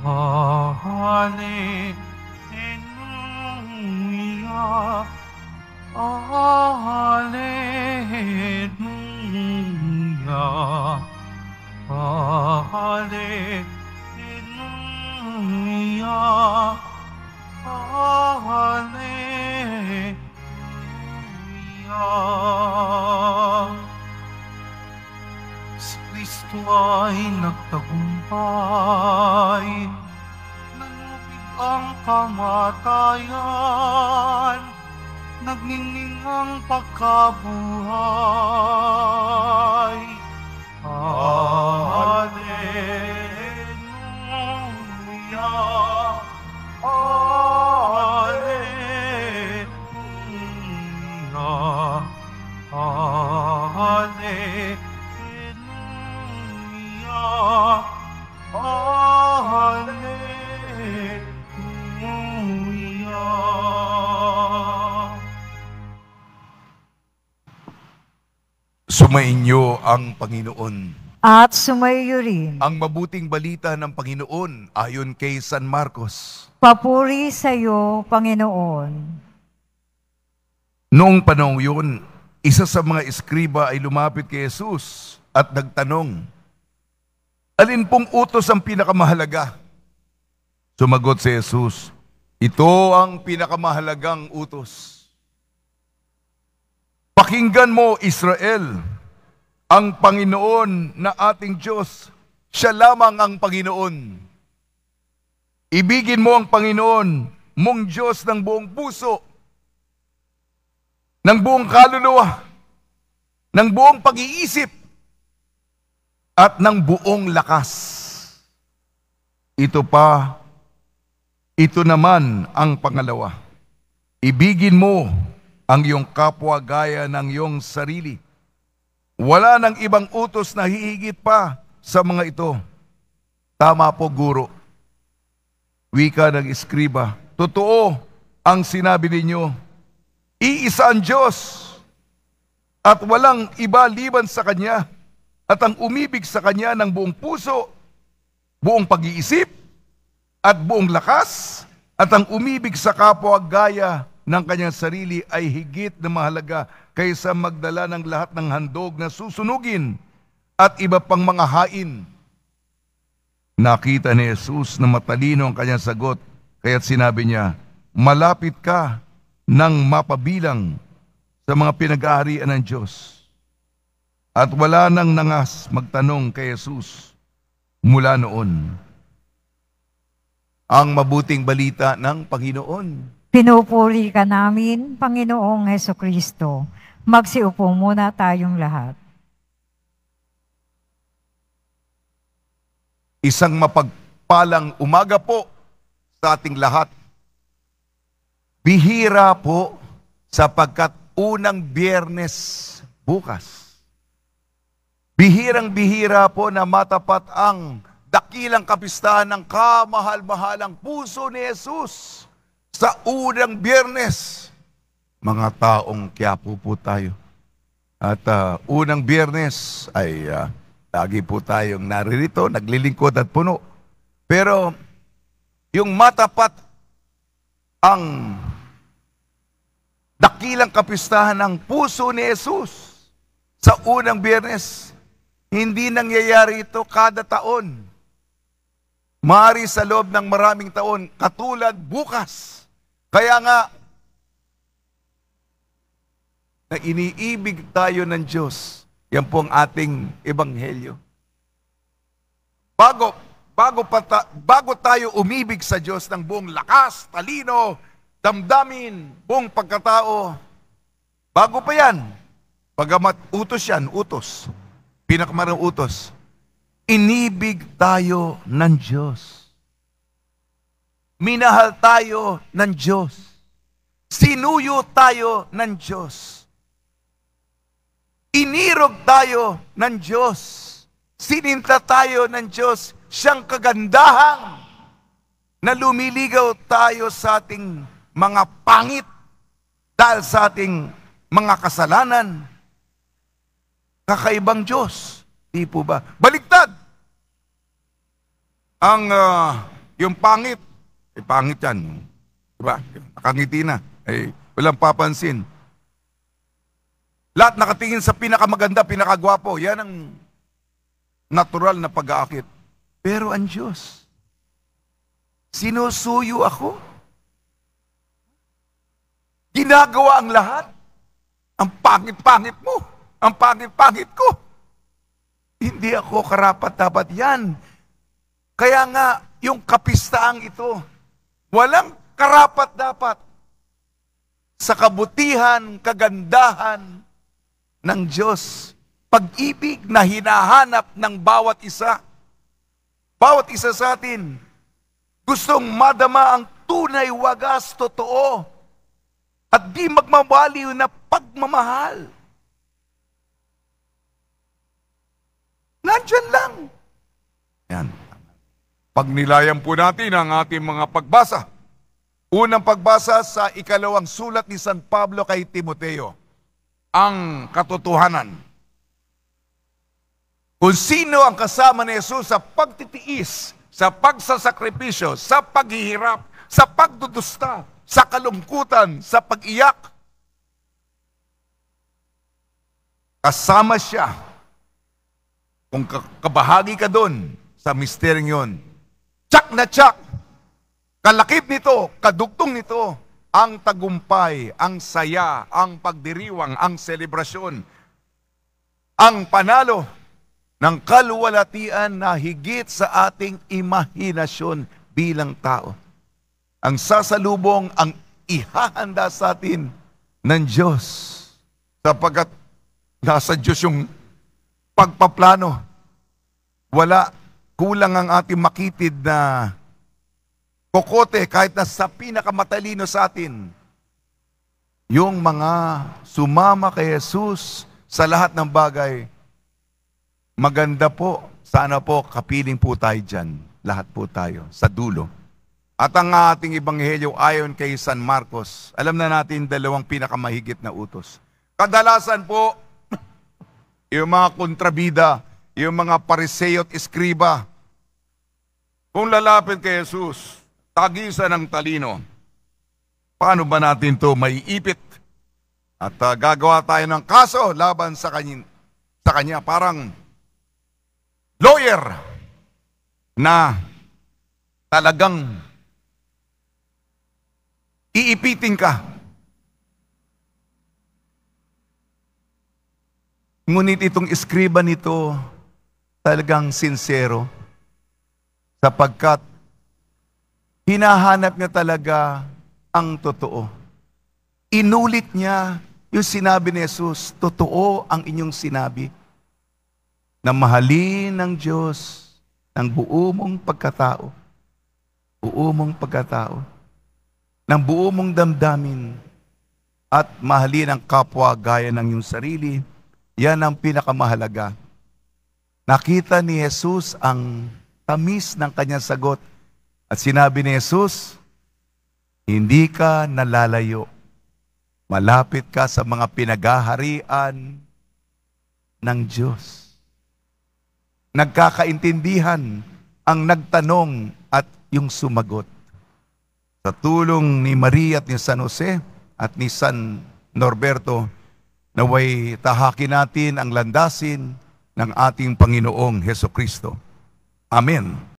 Hallelujah, Hallelujah, Hallelujah, Hallelujah. Si Kristo ay nagtagumpay, nanupig ang kamatayan, nagningning ang pagkabuhay. Hallelujah, Hallelujah, Hallelujah, Hallelujah. Sumainyo ang Panginoon. At sumaiyo rin. Ang mabuting balita ng Panginoon ayon kay San Marcos. Papuri sa iyo, Panginoon. Noong panahon yun, isa sa mga eskriba ay lumapit kay Jesus at nagtanong, alin pong utos ang pinakamahalaga? Sumagot si Jesus, ito ang pinakamahalagang utos. Pakinggan mo, Israel, ang Panginoon na ating Diyos, siya lamang ang Panginoon. Ibigin mo ang Panginoon, mong Diyos ng buong puso, ng buong kaluluwa, ng buong pag-iisip, at ng buong lakas. Ito naman ang pangalawa. Ibigin mo ang iyong kapwa gaya ng iyong sarili. Wala nang ibang utos na hihigit pa sa mga ito. Tama po, Guro. Wika ng eskriba, totoo ang sinabi ninyo. Iisa ang Diyos at walang iba liban sa Kanya, at ang umibig sa Kanya ng buong puso, buong pag-iisip, at buong lakas, at ang umibig sa kapwa gaya ng kanyang sarili ay higit na mahalaga kaysa magdala ng lahat ng handog na susunugin at iba pang mga hain. Nakita ni Jesus na matalino ang kanyang sagot, kaya't sinabi niya, malapit ka ng mapabilang sa mga pinag-aarian ng Diyos. At wala nang nangas magtanong kay Jesus mula noon. Ang mabuting balita ng Panginoon. Pinupuri ka namin, Panginoong Hesukristo. Magsiupo muna tayong lahat. Isang mapagpalang umaga po sa ating lahat. Bihira po sapagkat unang Biyernes bukas. Bihirang-bihira po na matapat ang dakilang kapistahan ng kamahal-mahalang puso ni Jesus. Sa unang Biyernes, mga taong Quiapo po tayo. At unang Biyernes ay lagi po tayong naririto, naglilingkod at puno. Pero yung matapat ang dakilang kapistahan ng puso ni Jesus sa unang Biyernes, hindi nangyayari ito kada taon. Maaari sa loob ng maraming taon, katulad bukas. Kaya nga, na iniibig tayo ng Diyos, yan po ang ating ebanghelyo. Bago tayo umibig sa Diyos ng buong lakas, talino, damdamin, buong pagkatao, bago pa yan, bagamat utos yan, utos, pinakamarang utos, inibig tayo ng Diyos. Minahal tayo ng Diyos. Sinuyo tayo ng Diyos. Inirog tayo ng Diyos. Sininta tayo ng Diyos. Siyang kagandahan na lumiligaw tayo sa ating mga pangit dahil sa ating mga kasalanan. Kakaibang Diyos. Di po ba? Baliktad. Ang Yung pangit, pangit yan. Diba? Nakangiti na. Walang papansin. Lahat nakatingin sa pinakamaganda, pinakagwapo. Yan ang natural na pag-aakit. Pero ang Diyos, sinusuyo ako. Ginagawa ang lahat. Ang pangit-pangit mo. Ang pangit-pangit ko. Hindi ako karapat-dapat yan. Kaya nga, yung kapistaang ito, walang karapat-dapat sa kabutihan, kagandahan ng Diyos. Pag-ibig na hinahanap ng bawat isa. Bawat isa sa atin, gustong madama ang tunay, wagas, totoo, at di magmamaliw na pagmamahal. Nandyan lang. Yan. Pagnilayan po natin ang ating mga pagbasa. Unang pagbasa sa ikalawang sulat ni San Pablo kay Timoteo. Ang katotohanan. Kung sino ang kasama ni Jesus sa pagtitiis, sa pagsasakripisyo, sa paghihirap, sa pagdudusta, sa kalungkutan, sa pag-iyak, kasama siya. Kung kabahagi ka doon sa misteryong yun, tsak na tsak, kalakip nito, kadugtong nito, ang tagumpay, ang saya, ang pagdiriwang, ang selebrasyon, ang panalo ng kaluwalhatian na higit sa ating imahinasyon bilang tao. Ang sasalubong, ang ihahanda sa atin ng Diyos, sapagkat nasa Diyos yung pagpaplano. Wala, kulang ang ating makitid na kokote kahit na sa pinakamatalino sa atin. Yung mga sumama kay Jesus sa lahat ng bagay, maganda po, sana po kapiling po tayo dyan. Lahat po tayo, sa dulo. At ang ating ebanghelyo ayon kay San Marcos, alam na natin dalawang pinakamahigit na utos. Kadalasan po, yung mga kontrabida, yung mga pariseo at eskriba, kung lalapit kay Jesus, tagisan ng talino, paano ba natin to maiipit? At gagawa tayo ng kaso laban sa kanya, parang lawyer na talagang iipitin ka. Ngunit itong eskriba nito talagang sincero sapagkat hinahanap niya talaga ang totoo. Inulit niya yung sinabi ni Jesus, totoo ang inyong sinabi na mahalin ng Diyos ng buo mong pagkatao, ng buo mong damdamin, at mahalin ang kapwa gaya ng iyong sarili. Yan ang pinakamahalaga. Nakita ni Jesus ang tamis ng kanyang sagot at sinabi ni Jesus, hindi ka nalalayo. Malapit ka sa mga pinagaharian ng Diyos. Nagkakaintindihan ang nagtanong at yung sumagot. Sa tulong ni Maria at ni San Jose at ni San Norberto, naway tahakin natin ang landasin ng ating Panginoong Hesukristo. Amen.